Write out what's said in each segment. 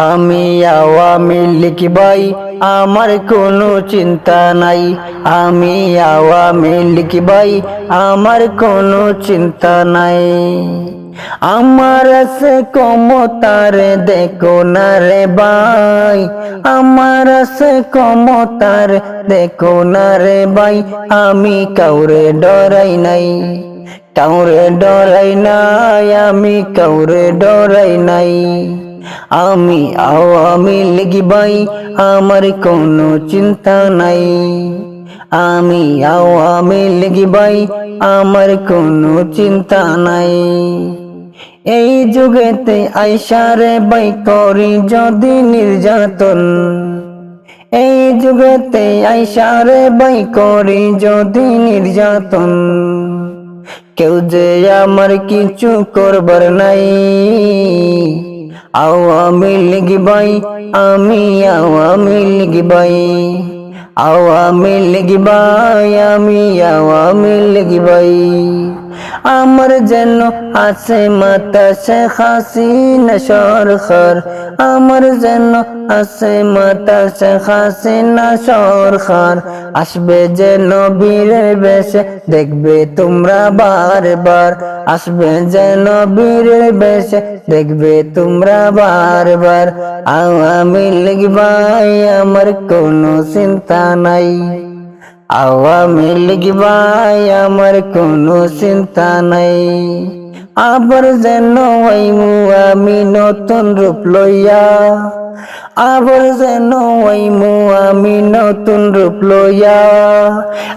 আমি আওয়ামী লীগ ভাই, আমার কোনো চিন্তা নাই। আমি আওয়ামী লীগ ভাই, আমার কোনো চিন্তা নাই। আমার আছে ক্ষমতার দেখো না রে ভাই, আমার আছে ক্ষমতার দেখো না রে ভাই। আমি কাউরে ডরাই নাই, কাউরে ডরাই নাই, আমি কাউরে ডরাই নাই। আমি আওয়ামী লীগ ভাই, আমার কোনো চিন্তা নাই। আমি আওয়ামী লীগ ভাই, আমার কোনো চিন্তা নাই। এই যুগেতে আইসারে ভাই করি যদি নির্যাতন, এই যুগেতে আইসারে ভাই করি যদি নির্যাতন। কেউ যে আমার কিছু করবার নাই। আওয়ামী লীগ ভাই, আমি আওয়ামী লীগ ভাই, আওয়ামী লীগ ভাই, আমি আওয়ামী লীগ ভাই। আমার যেন আছে মাতা শেখ হাসিনা সরকার, আমার যেন আছে মাতা শেখ হাসিনা সরকার। আসবে যেন বীরের বেশে দেখবে তোমরা বারবার, আসবে যেন বীরের বেশে দেখবে তোমরা বারবার। আওয়ামী লীগ ভাই, আমার কোনো চিন্তা নাই। আওয়ামী লীগ ভাই, আমার কোনো চিন্তা নাই। আবার যেন হইমু আমি নতুন রূপ লইয়া, আবার যেন হইমু আমি নতুন রূপ লইয়া।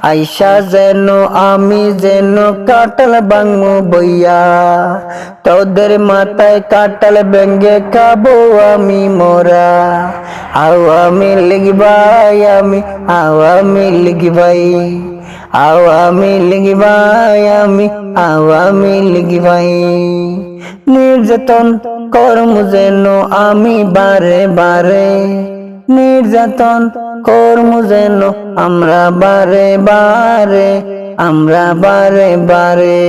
আইসা যেন আমি যেন কাটাল বাংমু বইয়া, তোদের মাথায় কাটাল বেঙ্গে খাবো আমি মোরা। আওয়ামী লীগ ভাই, আমি আওয়ামী লীগ ভাই, আওয়ামী লীগ ভাই, আমি আওয়ামী লীগ ভাই। নির্যাতন কর্ম যেন আমি বারে বারে, নির্যাতন কর্ম যেন আমরা বারে বারে, আমরা বারে বারে।